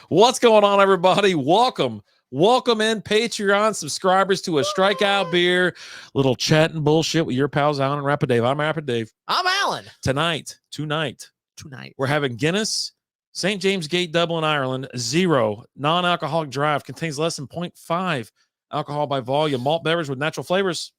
What's going on, everybody? Welcome in Patreon subscribers to a Strikeout Beer. Little chat and bullshit with your pals Alan and Rapid Dave. I'm Rapid Dave. I'm Alan. Tonight, we're having Guinness, St. James Gate, Dublin, Ireland, 0 non-alcoholic draft, contains less than 0.5 alcohol by volume, malt beverage with natural flavors.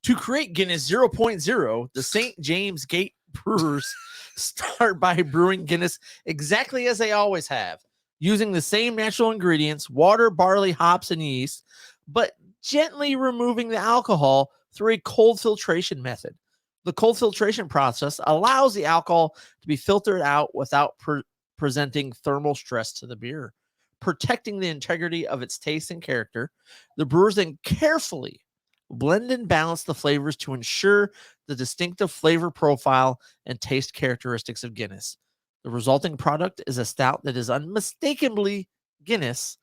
To create Guinness 0.0, the St. James Gate brewers start by brewing Guinness exactly as they always have, using the same natural ingredients, water, barley, hops, and yeast, but gently removing the alcohol through a cold filtration method. The cold filtration process allows the alcohol to be filtered out without presenting thermal stress to the beer, protecting the integrity of its taste and character. The brewers then carefully blend and balance the flavors to ensure the distinctive flavor profile and taste characteristics of Guinness. The resulting product is a stout that is unmistakably Guinness,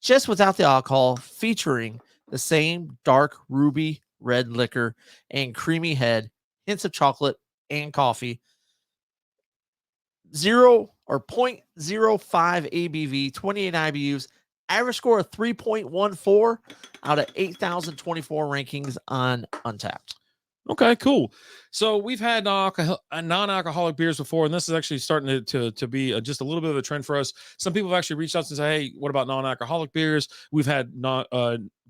just without the alcohol, featuring the same dark ruby red liquor and creamy head, hints of chocolate and coffee. 0 or 0.05 ABV, 28 IBUs, average score of 3.14 out of 8,024 rankings on Untapped. Okay, cool. So we've had non-alcoholic beers before, and this is actually starting to be just a little bit of a trend for us. Some people have actually reached out and say, hey, what about non-alcoholic beers? We've had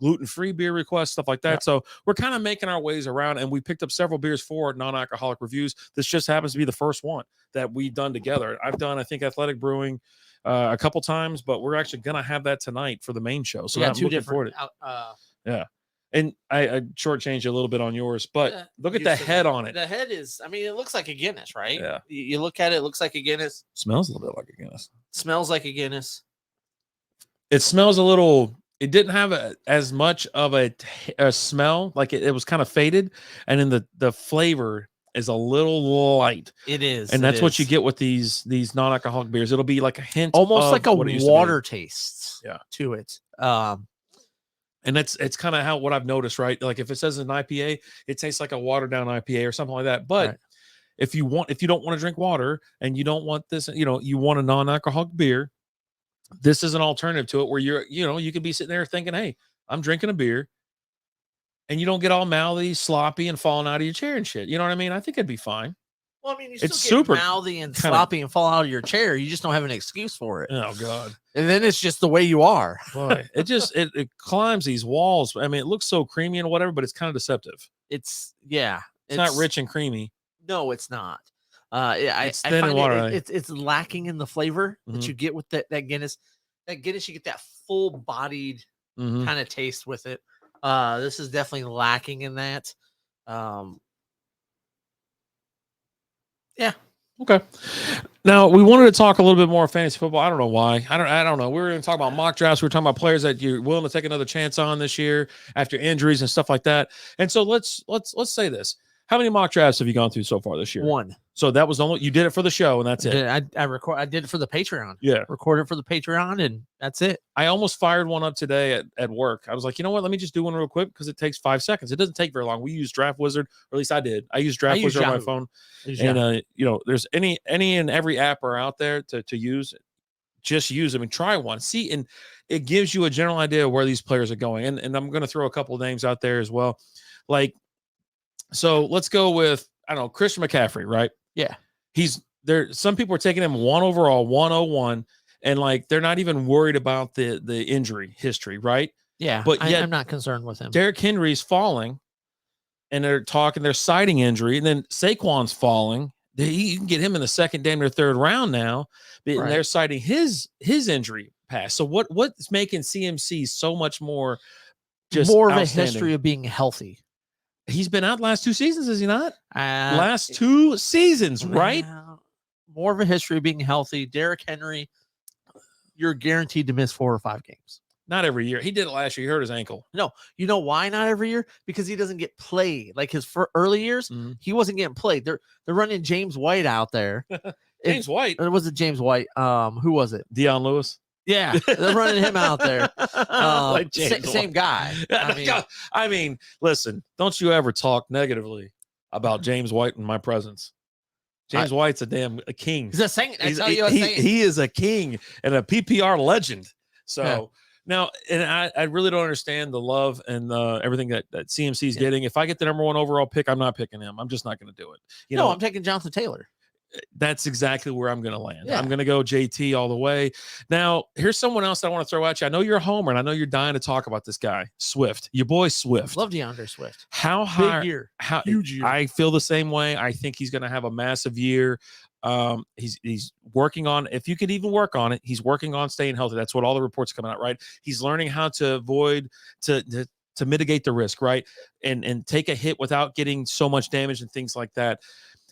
gluten-free beer requests, stuff like that. Yeah. So we're kind of making our ways around, and we picked up several beers for non-alcoholic reviews. This just happens to be the first one that we've done together. I've done, I think, Athletic Brewing a couple times, but we're actually going to have that tonight for the main show. So I'm looking forward to it. Yeah. And I shortchanged you a little bit on yours, but look at the head on it. The head is, it looks like a Guinness, right? Yeah. You look at it, it looks like a Guinness. Smells a little bit like a Guinness. Smells like a Guinness. It smells a little, it didn't have as much of a smell. Like it was kind of faded. And then the flavor is a little light. It is. And that's what you get with these non-alcoholic beers. It'll be like a hint. Almost like a water taste to it. And it's kind of what I've noticed, right? Like if it says an IPA, it tastes like a watered down IPA or something like that. But if you don't want to drink water and you don't want this, you want a non-alcoholic beer, this is an alternative to it where you can be sitting there thinking, hey, I'm drinking a beer, and you don't get all mouthy, sloppy, and falling out of your chair and shit. You know what I mean? I think it'd be fine. Well, you still get super mouthy and sloppy and fall out of your chair. You just don't have an excuse for it. Oh God! And then it's just the way you are. Boy, it climbs these walls. It looks so creamy and whatever, but it's kind of deceptive. It's not rich and creamy. No, it's not. It's thin and watery. It's lacking in the flavor that you get with that Guinness. That Guinness, you get that full-bodied kind of taste with it. This is definitely lacking in that. Yeah. Okay. Now we wanted to talk a little bit more fantasy football. I don't know why. I don't know. We were going to talk about mock drafts. We were talking about players that you're willing to take another chance on this year after injuries and stuff like that. And so let's say this. How many mock drafts have you gone through so far this year? One. So that was you did it for the show and that's it. I did it for the Patreon. Yeah. Recorded for the Patreon and that's it. I almost fired one up today at work. I was like, you know what? Let me just do one real quick because it takes 5 seconds. It doesn't take very long. We use Draft Wizard, or at least I did. I use Draft Wizard on my phone. And there's any and every app are out there to use. Just use them and try one. See, and it gives you a general idea of where these players are going. And I'm going to throw a couple of names out there as well. So let's go with, I don't know, Christian McCaffrey, right? Yeah. He's there. Some people are taking him 1 overall, 101, and they're not even worried about the injury history, right? Yeah. But yet, I'm not concerned with him. Derrick Henry's falling, and they're citing injury, and then Saquon's falling. You can get him in the second, damn near third round now, but they're citing his injury past. So what's making CMC so much more just more of a history of being healthy? He's been out the last 2 seasons, is he not? Last 2 seasons, right? More of a history of being healthy. Derrick Henry, you're guaranteed to miss 4 or 5 games. Not every year. He did it last year. He hurt his ankle. No, you know why not every year? Because he doesn't get played. Like his early years, he wasn't getting played. They're running James White out there. James White? Or was it James White? Who was it? Deion Lewis. Yeah, they're running him out there. Same guy. I mean, listen, don't you ever talk negatively about James White in my presence. James White's a king. He's a saint. I He's- tell you, a he, saint. he is a king and a PPR legend. So Yeah. now, and I really don't understand the love and everything that CMC is Yeah. getting. If I get the number 1 overall pick, I'm not picking him. I'm just not going to do it. You No, know, I'm taking Jonathan Taylor. that's exactly where I'm going to land. Yeah. I'm going to go JT all the way. Now, here's someone else I want to throw at you. I know you're a homer, and I know you're dying to talk about this guy, Swift. Your boy Swift. Love DeAndre Swift. How high? Big year. How Huge year. I feel the same way. I think he's going to have a massive year. He's working on, if you could even work on it, he's working on staying healthy. That's what all the reports coming out, right? He's learning how to avoid to mitigate the risk, right? And take a hit without getting so much damage and things like that.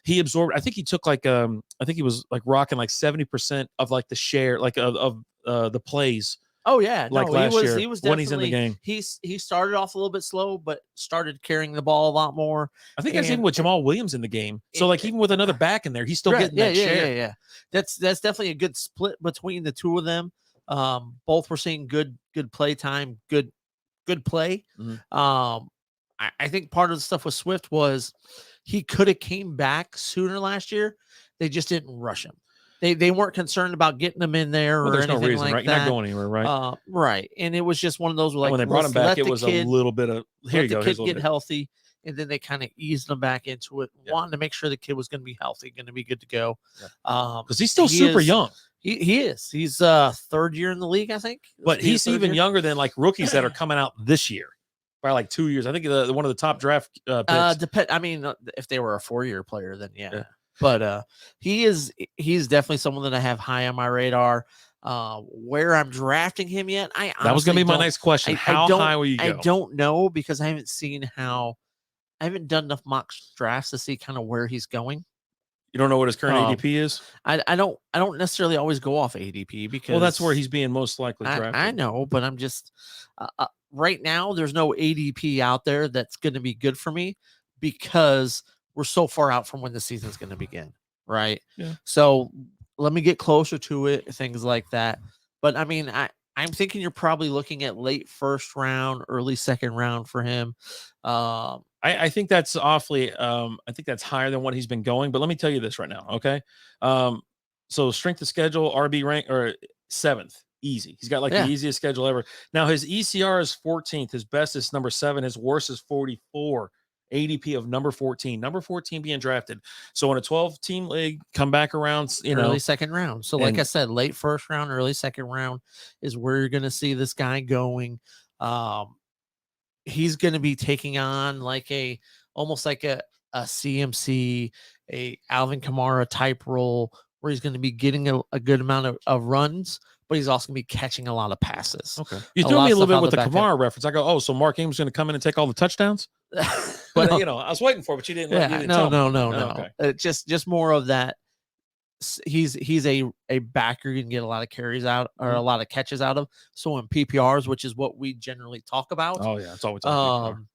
He absorbed, I think he took like I think he was like rocking like 70% of like the share, like of the plays. Oh yeah, like no, last year he was when he's in the game. He started off a little bit slow, but started carrying the ball a lot more. I think that's even with Jamal Williams in the game. So like even with another back in there, he's still getting that share. Yeah. That's definitely a good split between the two of them. Both were seeing good play time, good play. Mhm. I think part of the stuff with Swift was he could have came back sooner last year. They just didn't rush him. They weren't concerned about getting him in there Well, or there's no anything reason, like right? that. You're not going anywhere, right? Right. And it was just one of those where, like, when they brought him back, it was a little bit of here you go. Let Here's the a kid little get bit. healthy, and then they kind of eased him back into it, Yeah. wanting to make sure the kid was going to be healthy, going to be good to go. Because he's still he super is- young. He is. He's third year in the league, I think. But This will be his he's third even year. younger than like rookies that are coming out this year by like 2 years. I think one of the top draft picks. I mean, if they were a 4-year player, then yeah. Yeah. But he's definitely someone that I have high on my radar. Where I'm drafting him yet, That was going to be my next question. I How don't- high will you go? I don't know because I haven't seen I haven't done enough mock drafts to see kind of where he's going. You don't know what his current ADP is? I don't necessarily always go off ADP because Well, that's where he's being most likely drafted. I know, but I'm just right now there's no ADP out there that's going to be good for me because we're so far out from when the season's going to begin, right? Yeah. So let me get closer to it, things like that. But I mean, I'm thinking you're probably looking at late first round, early second round for him. I think that's awfully I think that's higher than what he's been going. But let me tell you this right now, okay? So strength of schedule, RB rank or 7th, easy. He's got like the easiest schedule ever. Now his ECR is 14th, his best is number 7, his worst is 44. ADP of number 14, number 14 being drafted. So in a 12-team league, come back around, early second round. So like I said, late first round, early second round is where you're going to see this guy going. He's going to be taking on like almost like a CMC, a Alvin Kamara type role where he's going to be getting a good amount of runs, but he's also going to be catching a lot of passes. Okay. You threw me a little bit with the Kamara reference. I go, oh, so Mark Ingram's going to come in and take all the touchdowns? But, no. You know, I was waiting for it, but you didn't. Yeah, you didn't tell me. No. Okay. Just more of that. He's a backer you can get a lot of carries out or a lot of catches out of. So in PPRs, which is what we generally talk about. Oh yeah, it's always on PPR.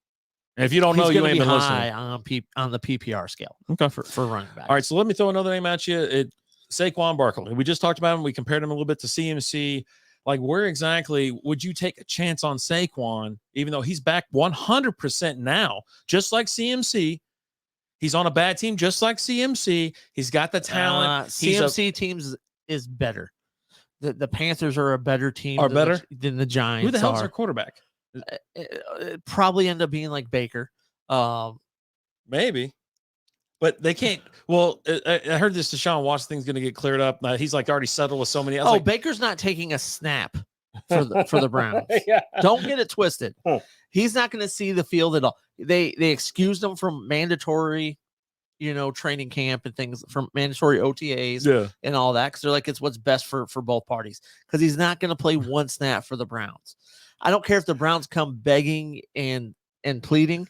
And if you don't know, you ain't been high listening. on the PPR scale. Okay, for running back. All right, so let me throw another name at you. Saquon Barkley. We just talked about him. We compared him a little bit to CMC. Like, where exactly would you take a chance on Saquon, even though he's back 100% now, just like CMC? He's on a bad team, just like CMC. He's got the talent. CMC teams is better. The Panthers are a better team. Than the Giants. Who the hell's their quarterback? It probably end up being like Baker. Maybe. But they can't. Well, I heard this Deshaun Watson thing's going to get cleared up. He's like already settled with so many. Baker's not taking a snap for the Browns. Yeah. Don't get it twisted. He's not going to see the field at all. They excused him from mandatory, training camp and things, from mandatory OTAs and all that, because they're like, it's what's best for both parties. Because he's not going to play one snap for the Browns. I don't care if the Browns come begging and pleading.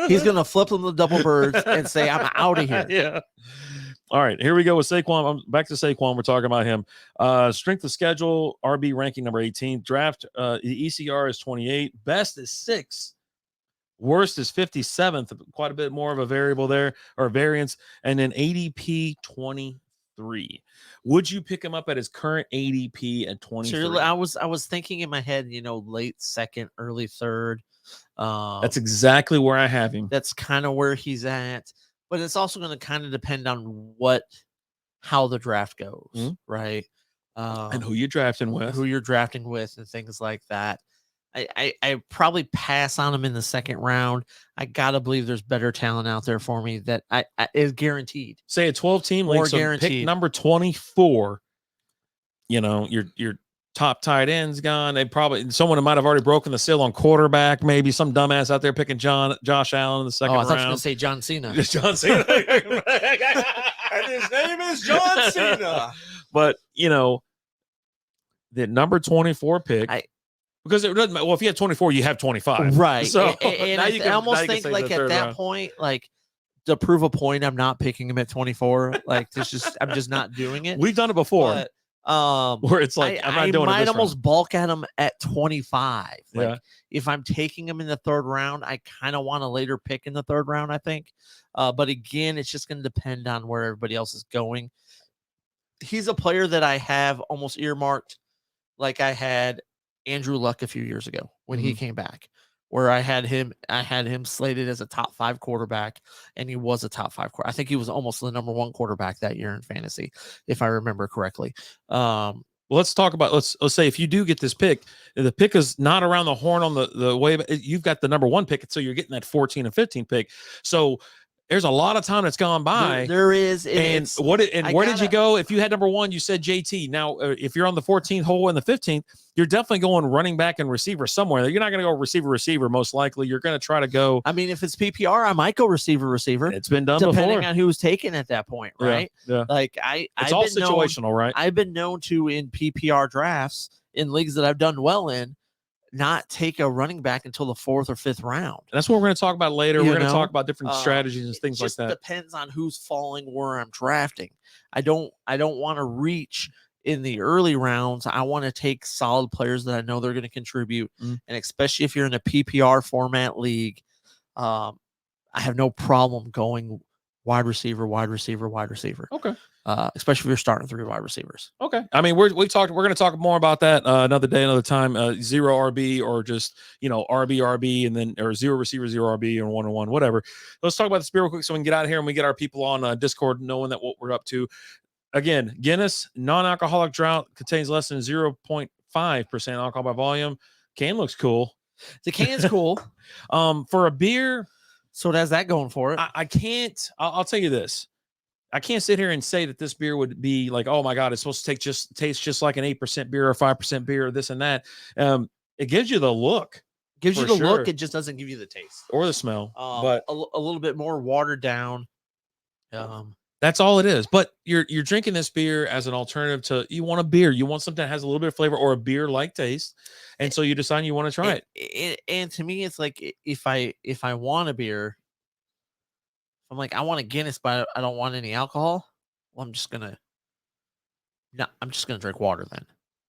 He's going to flip them the double birds and say, I'm out of here. Yeah. All right, here we go with Saquon. I'm back to Saquon. We're talking about him. Strength of schedule, RB ranking number 18. Draft, the ECR is 28. Best is 6. Worst is 57th. Quite a bit more of a variable there, or variance. And then ADP 23. Would you pick him up at his current ADP at 23? Sure, I was thinking in my head, late second, early third. That's exactly where I have him. That's kind of where he's at. but it's also going to kind of depend on how the draft goes, right? And who you're drafting with, who you're drafting with, and things like that. I probably pass on him in the second round. I gotta believe there's better talent out there for me that I is guaranteed. Say a 12-team league, so guaranteed. Pick number 24. You know, your top tight end's gone. They probably someone might have already broken the seal on quarterback. Maybe some dumbass out there picking Josh Allen in the second round. I thought you were gonna say John Cena. John Cena, and his name is John Cena. But you know, the number 24 pick. Because it doesn't matter. Well, if you have 24, you have 25. Right. So and I almost think like at that point, like to prove a point, I'm not picking him at 24. Like I'm just not doing it. We've done it before. But, where it's like I'm not doing it. I might almost bulk at him at 25. Like if I'm taking him in the third round, I kind of want a later pick in the third round, I think. But again, it's just going to depend on where everybody else is going. He's a player that I have almost earmarked, like I had Andrew Luck a few years ago when he came back, where I had him slated as a top 5 quarterback, and he was a top 5 quarterback. I think he was almost the number 1 quarterback that year in fantasy, if I remember correctly. Well, let's talk about let's say if you do get this pick, the pick is not around the horn on the way, you've got the number 1 pick, so you're getting that 14 and 15 pick. So there's a lot of time that's gone by. There is. And where did you go? If you had number 1, you said JT. Now, if you're on the 14th hole and the 15th, you're definitely going running back and receiver somewhere. You're not going to go receiver, most likely. You're going to try to go. I mean, if it's PPR, I might go receiver. It's been done depending before. on who's taken at that point, right? Yeah. Like it's all situational, right? I've been known to, in PPR drafts, in leagues that I've done well in, not take a running back until the 4th or 5th round. That's what we're going to talk about later. We're going to talk about different strategies and things like that. It depends on who's falling where I'm drafting. I don't want to reach in the early rounds. I want to take solid players that I know they're going to contribute. And especially if you're in a PPR format league, I have no problem going wide receiver. Okay. Especially if you're starting 3 wide receivers. Okay. I mean, we're going to talk more about that another day, another time. 0 RB or just, RB, and then, or 0 receiver, 0 RB, and 1-on-1, whatever. Let's talk about this beer real quick so we can get out of here and we get our people on Discord knowing that what we're up to. Again, Guinness non-alcoholic drought contains less than 0.5% alcohol by volume. Can looks cool. The can's cool. For a beer. So it has that going for it. I can't. I'll tell you this. I can't sit here and say that this beer would be like, oh my God, it's supposed to taste just like an 8% beer or 5% beer or this and that. It gives you the look. Gives you the look. It just doesn't give you the taste or the smell. But a little bit more watered down. That's all it is. But you're drinking this beer as an alternative to, you want a beer. You want something that has a little bit of flavor or a beer-like taste. And so you decide you want to try it. And to me, it's like if I want a beer, I'm like, I want a Guinness, but I don't want any alcohol. Well, I'm just gonna drink water then.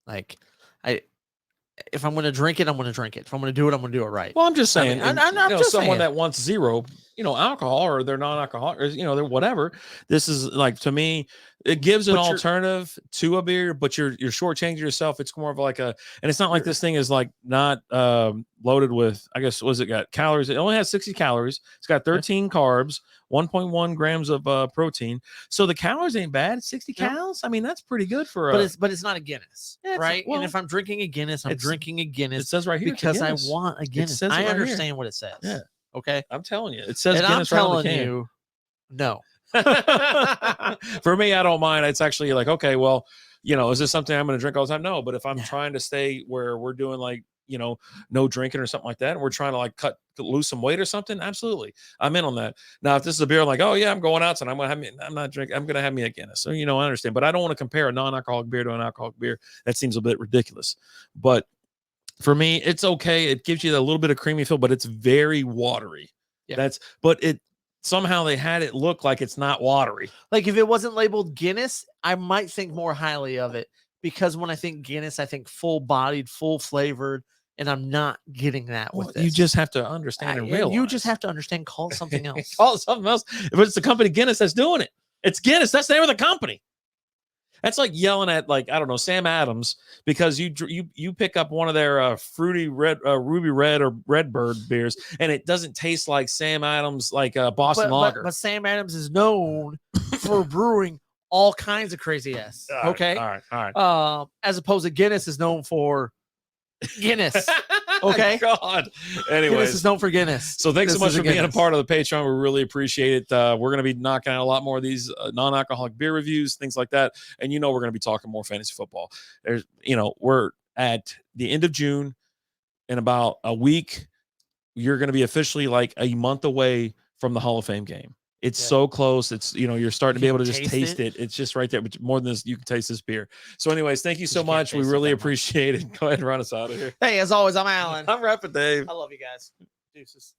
Like, if I'm gonna drink it, I'm gonna drink it. If I'm gonna do it, I'm gonna do it right. Well, I'm just saying, I'm just someone saying. that wants 0, alcohol, or they're non-alcoholic, or they're whatever. This is like, to me, it gives an alternative to a beer, but you're shortchanging yourself. It's more of like and it's not like this thing is like not loaded with, I guess, was it got calories? It only has 60 calories. It's got 13 carbs, 1.1 grams of protein. So the calories ain't bad. 60 calories. I mean, that's pretty good for but it's not a Guinness, right? And if I'm drinking a Guinness, I'm drinking a Guinness. It says right here because I want a Guinness. I understand what it says. Yeah. Okay. I'm telling you. It says and Guinness I'm right on the telling can. you, no. For me, I don't mind. It's actually like, okay, well, is this something I'm going to drink all the time? No, but if I'm trying to stay where we're doing like, no drinking or something like that, and we're trying to like lose some weight or something, absolutely, I'm in on that. Now, if this is a beer, I'm like, oh yeah, I'm going out and I'm not drinking. I'm going to have me a Guinness. So, I understand, but I don't want to compare a non-alcoholic beer to an alcoholic beer. That seems a bit ridiculous. But for me, it's okay. It gives you a little bit of creamy feel, but it's very watery. Yeah. But it somehow they had it look like it's not watery. Like if it wasn't labeled Guinness, I might think more highly of it, because when I think Guinness, I think full-bodied, full-flavored, and I'm not getting that with this. You just have to understand and realize. You just have to understand. Call it something else. Call it something else. If it's the company Guinness that's doing it, it's Guinness. That's the name of the company. That's like yelling at, like, I don't know, Sam Adams because you pick up one of their fruity red ruby red or redbird beers and it doesn't taste like Sam Adams, like Boston lager. But Sam Adams is known for brewing all kinds of crazy ass. All Okay. right. As opposed to Guinness is known for Guinness. Okay. God. Guinness Anyways, is known for Guinness. so thanks so This much is for a being a Guinness. part of the Patreon. We really appreciate it. We're going to be knocking out a lot more of these non-alcoholic beer reviews, things like that. And we're going to be talking more fantasy football. There's, we're at the end of June. In about a week, you're going to be officially like a month away from the Hall of Fame game. It's so close. It's, you're starting to be able to just taste it. It's just right there. But more than this, you can taste this beer. So anyways, thank you so much. We really appreciate it. Go ahead and run us out of here. Hey, as always, I'm Alan. I'm Rapid Dave. I love you guys. Deuces.